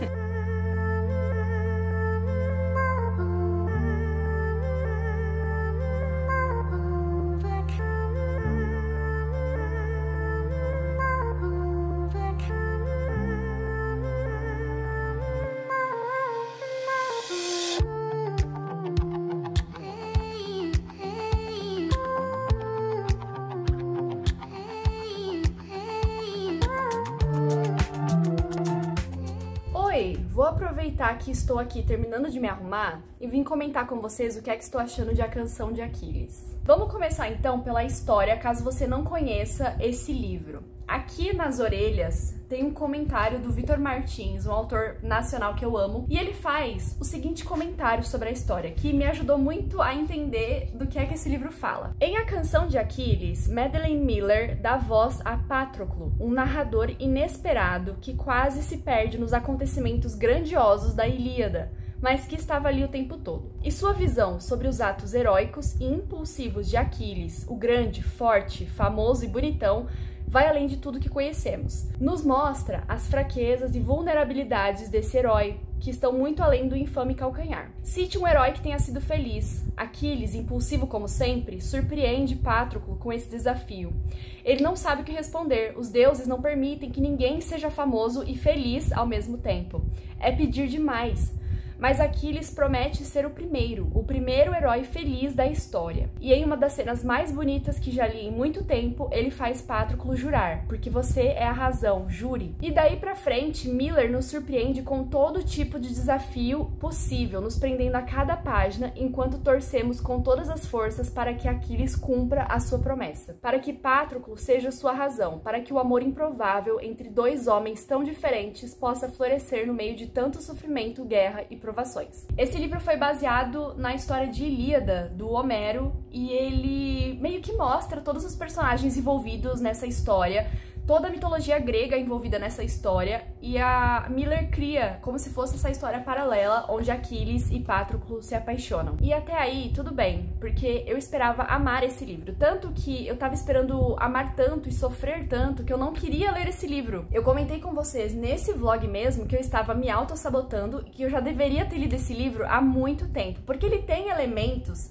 Vou aproveitar que estou aqui terminando de me arrumar e vim comentar com vocês o que é que estou achando de A Canção de Aquiles. Vamos começar então pela história, caso você não conheça esse livro. Aqui nas orelhas tem um comentário do Vitor Martins, um autor nacional que eu amo, e ele faz o seguinte comentário sobre a história, que me ajudou muito a entender do que é que esse livro fala. Em A Canção de Aquiles, Madeline Miller dá voz a Patroclo, um narrador inesperado que quase se perde nos acontecimentos grandiosos da Ilíada, mas que estava ali o tempo todo. E sua visão sobre os atos heróicos e impulsivos de Aquiles, o grande, forte, famoso e bonitão, vai além de tudo que conhecemos. Nos mostra as fraquezas e vulnerabilidades desse herói, que estão muito além do infame calcanhar. Cite um herói que tenha sido feliz. Aquiles, impulsivo como sempre, surpreende Patroclo com esse desafio. Ele não sabe o que responder, os deuses não permitem que ninguém seja famoso e feliz ao mesmo tempo. É pedir demais. Mas Aquiles promete ser o primeiro herói feliz da história. E em uma das cenas mais bonitas que já li em muito tempo, ele faz Patroclo jurar, porque você é a razão, jure. E daí pra frente, Miller nos surpreende com todo tipo de desafio possível, nos prendendo a cada página, enquanto torcemos com todas as forças para que Aquiles cumpra a sua promessa, para que Patroclo seja sua razão, para que o amor improvável entre dois homens tão diferentes possa florescer no meio de tanto sofrimento, guerra e provações. Esse livro foi baseado na história de Ilíada, do Homero, e ele meio que mostra todos os personagens envolvidos nessa história, toda a mitologia grega envolvida nessa história, e a Miller cria como se fosse essa história paralela, onde Aquiles e Patroclo se apaixonam. E até aí, tudo bem, porque eu esperava amar esse livro, tanto que eu tava esperando amar tanto e sofrer tanto que eu não queria ler esse livro. Eu comentei com vocês nesse vlog mesmo que eu estava me auto-sabotando e que eu já deveria ter lido esse livro há muito tempo, porque ele tem elementos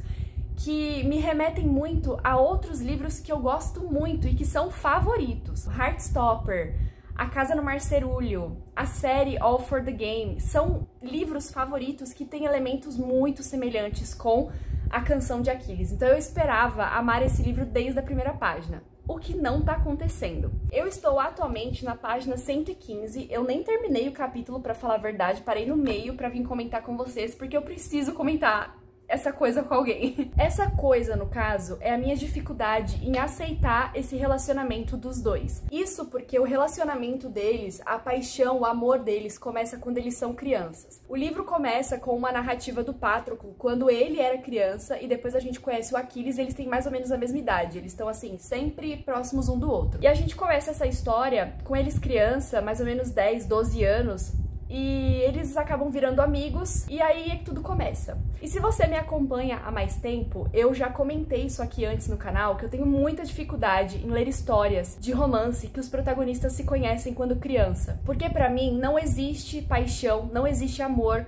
que me remetem muito a outros livros que eu gosto muito e que são favoritos. Heartstopper, A Casa no Marcerulho, a série All for the Game, são livros favoritos que têm elementos muito semelhantes com A Canção de Aquiles. Então eu esperava amar esse livro desde a primeira página, o que não tá acontecendo. Eu estou atualmente na página 115, eu nem terminei o capítulo, pra falar a verdade, parei no meio pra vir comentar com vocês, porque eu preciso comentar essa coisa com alguém. Essa coisa, no caso, é a minha dificuldade em aceitar esse relacionamento dos dois. Isso porque o relacionamento deles, a paixão, o amor deles começa quando eles são crianças. O livro começa com uma narrativa do Patroclo, quando ele era criança, e depois a gente conhece o Aquiles, eles têm mais ou menos a mesma idade. Eles estão, assim, sempre próximos um do outro. E a gente começa essa história com eles criança, mais ou menos 10, 12 anos, e eles acabam virando amigos, e aí é que tudo começa. E se você me acompanha há mais tempo, eu já comentei isso aqui antes no canal, que eu tenho muita dificuldade em ler histórias de romance que os protagonistas se conhecem quando criança. Porque pra mim não existe paixão, não existe amor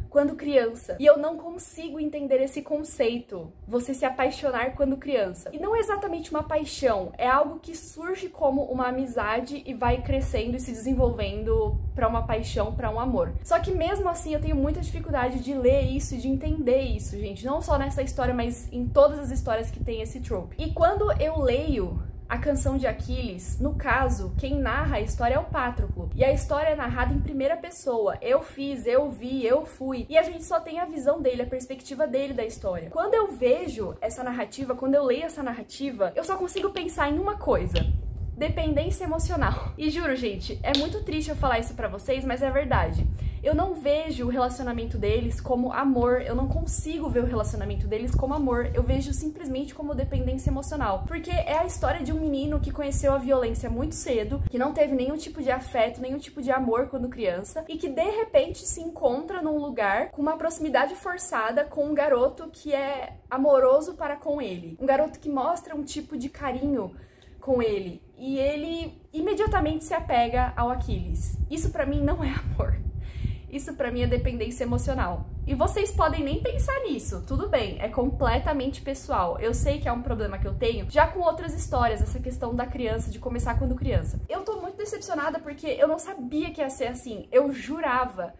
quando criança. E eu não consigo entender esse conceito, você se apaixonar quando criança. E não é exatamente uma paixão, é algo que surge como uma amizade e vai crescendo e se desenvolvendo pra uma paixão, pra um amor. Só que mesmo assim eu tenho muita dificuldade de ler isso e de entender isso, gente. Não só nessa história, mas em todas as histórias que tem esse trope. E quando eu leio A Canção de Aquiles, no caso, quem narra a história é o Patroclo. E a história é narrada em primeira pessoa. Eu fiz, eu vi, eu fui. E a gente só tem a visão dele, a perspectiva dele da história. Quando eu vejo essa narrativa, quando eu leio essa narrativa, eu só consigo pensar em uma coisa: dependência emocional. E juro, gente, é muito triste eu falar isso pra vocês, mas é verdade. Eu não vejo o relacionamento deles como amor, eu não consigo ver o relacionamento deles como amor, eu vejo simplesmente como dependência emocional. Porque é a história de um menino que conheceu a violência muito cedo, que não teve nenhum tipo de afeto, nenhum tipo de amor quando criança, e que de repente se encontra num lugar com uma proximidade forçada com um garoto que é amoroso para com ele. Um garoto que mostra um tipo de carinho com ele, e ele imediatamente se apega ao Aquiles. Isso pra mim não é amor. Isso pra mim é dependência emocional. E vocês podem nem pensar nisso, tudo bem, é completamente pessoal. Eu sei que é um problema que eu tenho já com outras histórias, essa questão da criança, de começar quando criança. Eu tô muito decepcionada porque eu não sabia que ia ser assim. Eu jurava,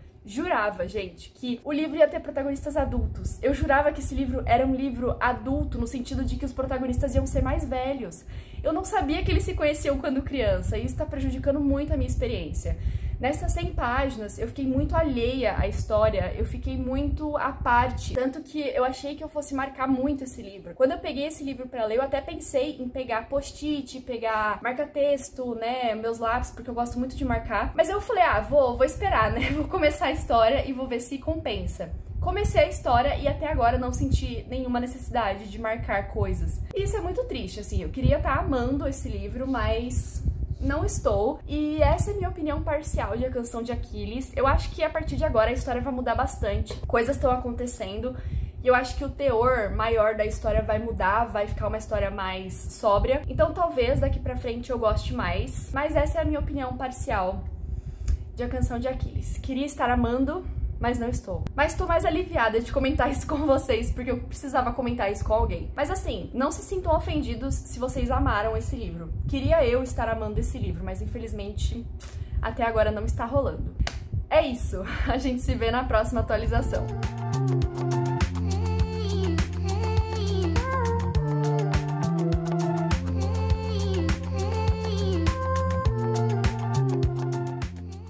gente, que o livro ia ter protagonistas adultos. Eu jurava que esse livro era um livro adulto, no sentido de que os protagonistas iam ser mais velhos. Eu não sabia que eles se conheciam quando criança, e isso tá prejudicando muito a minha experiência. Nessas 100 páginas, eu fiquei muito alheia à história, eu fiquei muito à parte, tanto que eu achei que eu fosse marcar muito esse livro. Quando eu peguei esse livro pra ler, eu até pensei em pegar post-it, pegar marca-texto, né, meus lápis, porque eu gosto muito de marcar. Mas eu falei, vou esperar, né, vou começar a história e vou ver se compensa. Comecei a história e até agora não senti nenhuma necessidade de marcar coisas. E isso é muito triste, assim, eu queria estar amando esse livro, mas não estou, e essa é a minha opinião parcial de A Canção de Aquiles. Eu acho que a partir de agora a história vai mudar bastante, coisas estão acontecendo, e eu acho que o teor maior da história vai mudar, vai ficar uma história mais sóbria, então talvez daqui pra frente eu goste mais, mas essa é a minha opinião parcial de A Canção de Aquiles. Queria estar amando, mas não estou. Mas estou mais aliviada de comentar isso com vocês, porque eu precisava comentar isso com alguém. Mas assim, não se sintam ofendidos se vocês amaram esse livro. Queria eu estar amando esse livro, mas infelizmente até agora não está rolando. É isso, a gente se vê na próxima atualização.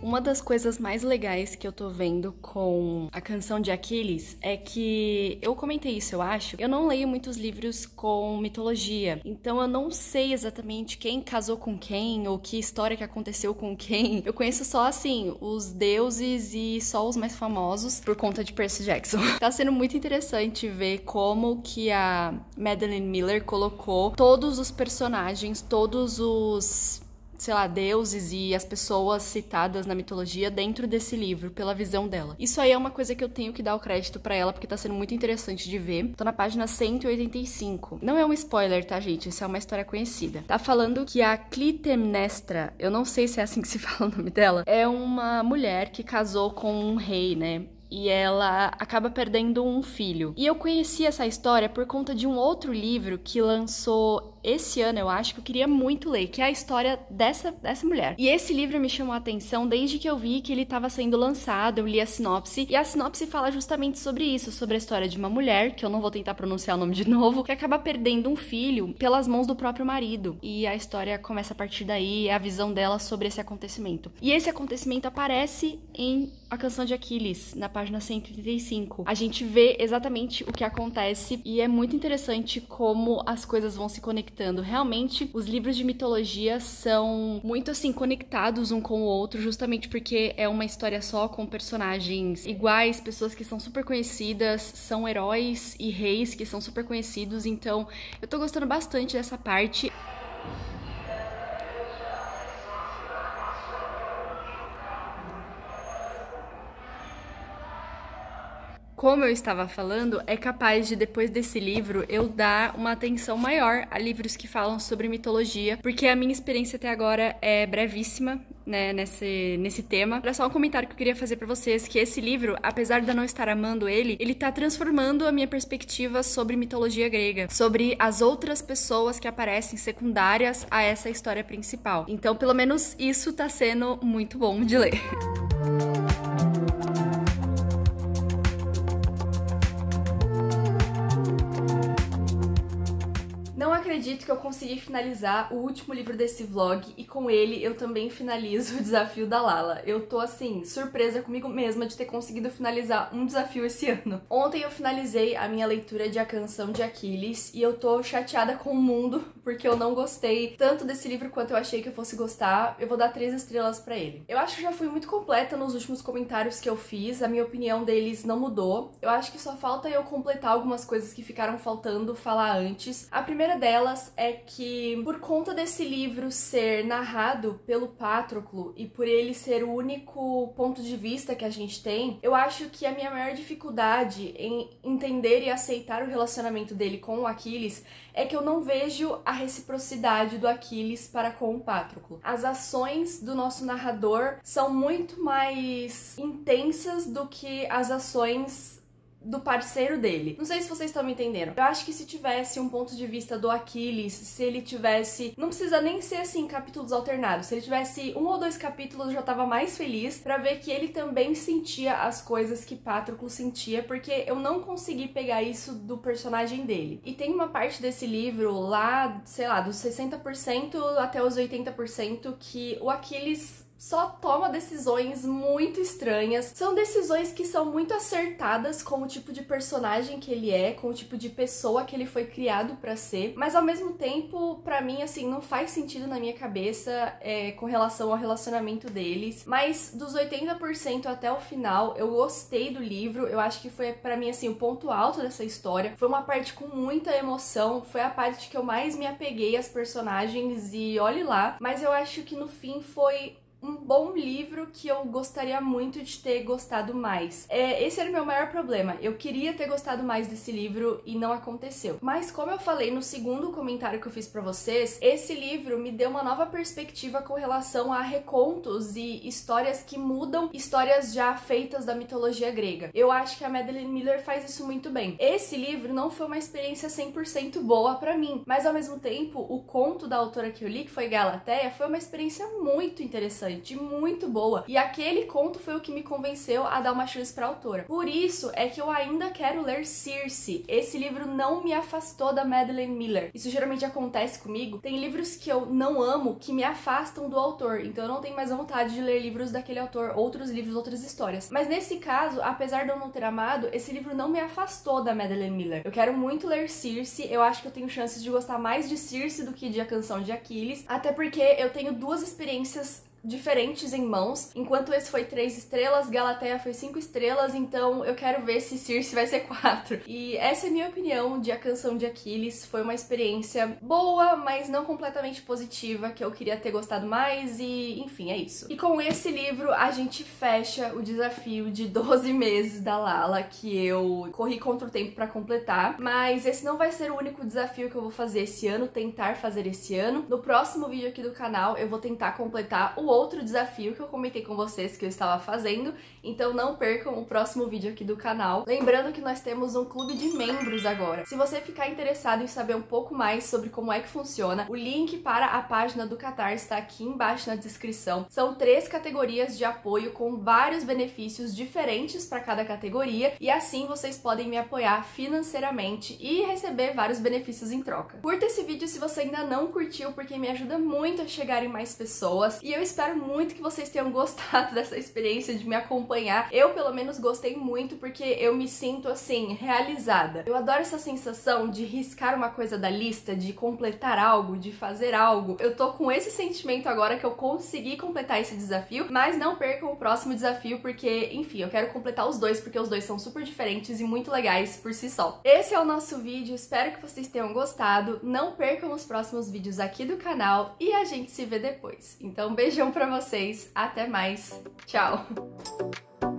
Uma das coisas mais legais que eu tô vendo com A Canção de Aquiles é que, eu comentei isso, eu acho, eu não leio muitos livros com mitologia, então eu não sei exatamente quem casou com quem, ou que história que aconteceu com quem. Eu conheço só, assim, os deuses e só os mais famosos por conta de Percy Jackson. Tá sendo muito interessante ver como que a Madeline Miller colocou todos os personagens, todos os, sei lá, deuses e as pessoas citadas na mitologia dentro desse livro, pela visão dela. Isso aí é uma coisa que eu tenho que dar o crédito pra ela, porque tá sendo muito interessante de ver. Tô na página 185. Não é um spoiler, tá, gente? Isso é uma história conhecida. Tá falando que a Clitemnestra, eu não sei se é assim que se fala o nome dela, é uma mulher que casou com um rei, né? E ela acaba perdendo um filho. E eu conheci essa história por conta de um outro livro que lançou esse ano, eu acho que eu queria muito ler, que é a história dessa mulher. E esse livro me chamou a atenção desde que eu vi que ele estava sendo lançado, eu li a sinopse, e a sinopse fala justamente sobre isso, sobre a história de uma mulher, que eu não vou tentar pronunciar o nome de novo, que acaba perdendo um filho pelas mãos do próprio marido. E a história começa a partir daí, é a visão dela sobre esse acontecimento. E esse acontecimento aparece em A Canção de Aquiles, na página 135. A gente vê exatamente o que acontece e é muito interessante como as coisas vão se conectando. Realmente, os livros de mitologia são muito assim conectados um com o outro, justamente porque é uma história só com personagens iguais, pessoas que são super conhecidas, são heróis e reis que são super conhecidos. Então, eu tô gostando bastante dessa parte. Como eu estava falando, é capaz de, depois desse livro, eu dar uma atenção maior a livros que falam sobre mitologia, porque a minha experiência até agora é brevíssima, né, nesse tema. Era só um comentário que eu queria fazer pra vocês, que esse livro, apesar de eu não estar amando ele tá transformando a minha perspectiva sobre mitologia grega, sobre as outras pessoas que aparecem secundárias a essa história principal. Então, pelo menos isso tá sendo muito bom de ler. Não acredito que eu consegui finalizar o último livro desse vlog e com ele eu também finalizo o desafio da Lala. Eu tô assim, surpresa comigo mesma de ter conseguido finalizar um desafio esse ano. Ontem eu finalizei a minha leitura de A Canção de Aquiles e eu tô chateada com o mundo porque eu não gostei tanto desse livro quanto eu achei que eu fosse gostar. Eu vou dar 3 estrelas pra ele. Eu acho que já fui muito completa nos últimos comentários que eu fiz, a minha opinião deles não mudou. Eu acho que só falta eu completar algumas coisas que ficaram faltando falar antes. A primeira delas é que, por conta desse livro ser narrado pelo Patroclo e por ele ser o único ponto de vista que a gente tem, eu acho que a minha maior dificuldade em entender e aceitar o relacionamento dele com o Aquiles é que eu não vejo a reciprocidade do Aquiles para com o Patroclo. As ações do nosso narrador são muito mais intensas do que as ações do parceiro dele. Não sei se vocês estão me entendendo. Eu acho que se tivesse um ponto de vista do Aquiles, se ele tivesse... Não precisa nem ser assim, capítulos alternados. Se ele tivesse 1 ou 2 capítulos, eu já tava mais feliz pra ver que ele também sentia as coisas que Patroclo sentia, porque eu não consegui pegar isso do personagem dele. E tem uma parte desse livro lá, sei lá, dos 60% até os 80% que o Aquiles só toma decisões muito estranhas. São decisões que são muito acertadas com o tipo de personagem que ele é, com o tipo de pessoa que ele foi criado pra ser, mas ao mesmo tempo, pra mim, assim, não faz sentido na minha cabeça com relação ao relacionamento deles. Mas dos 80% até o final, eu gostei do livro. Eu acho que foi, pra mim, assim, o ponto alto dessa história. Foi uma parte com muita emoção, foi a parte que eu mais me apeguei às personagens e olhe lá. Mas eu acho que no fim foi um bom livro que eu gostaria muito de ter gostado mais. Esse era o meu maior problema. Eu queria ter gostado mais desse livro e não aconteceu. Mas como eu falei no segundo comentário que eu fiz pra vocês, esse livro me deu uma nova perspectiva com relação a recontos e histórias que mudam histórias já feitas da mitologia grega. Eu acho que a Madeline Miller faz isso muito bem. Esse livro não foi uma experiência 100% boa pra mim, mas ao mesmo tempo, o conto da autora que eu li, que foi Galateia, foi uma experiência muito interessante, muito boa. E aquele conto foi o que me convenceu a dar uma chance pra autora. Por isso é que eu ainda quero ler Circe. Esse livro não me afastou da Madeline Miller. Isso geralmente acontece comigo. Tem livros que eu não amo que me afastam do autor. Então eu não tenho mais vontade de ler livros daquele autor, outros livros, outras histórias. Mas nesse caso, apesar de eu não ter amado, esse livro não me afastou da Madeline Miller. Eu quero muito ler Circe. Eu acho que eu tenho chances de gostar mais de Circe do que de A Canção de Aquiles. Até porque eu tenho 2 experiências diferentes em mãos. Enquanto esse foi 3 estrelas, Galateia foi 5 estrelas, então eu quero ver se Circe vai ser 4. E essa é a minha opinião de A Canção de Aquiles. Foi uma experiência boa, mas não completamente positiva, que eu queria ter gostado mais e, enfim, é isso. E com esse livro, a gente fecha o desafio de 12 meses da Lala, que eu corri contra o tempo pra completar. Mas esse não vai ser o único desafio que eu vou fazer esse ano, tentar fazer esse ano. No próximo vídeo aqui do canal, eu vou tentar completar o outro desafio que eu comentei com vocês que eu estava fazendo, então não percam o próximo vídeo aqui do canal. Lembrando que nós temos um clube de membros agora. Se você ficar interessado em saber um pouco mais sobre como é que funciona, o link para a página do Catarse está aqui embaixo na descrição. São 3 categorias de apoio com vários benefícios diferentes para cada categoria e assim vocês podem me apoiar financeiramente e receber vários benefícios em troca. Curta esse vídeo se você ainda não curtiu, porque me ajuda muito a chegar em mais pessoas e eu espero muito que vocês tenham gostado dessa experiência de me acompanhar. Eu pelo menos gostei muito porque eu me sinto assim, realizada. Eu adoro essa sensação de riscar uma coisa da lista, de completar algo, de fazer algo. Eu tô com esse sentimento agora que eu consegui completar esse desafio, mas não percam o próximo desafio porque, enfim, eu quero completar os dois porque os dois são super diferentes e muito legais por si só. Esse é o nosso vídeo, espero que vocês tenham gostado. Não percam os próximos vídeos aqui do canal e a gente se vê depois. Então, beijão pra vocês, até mais, tchau!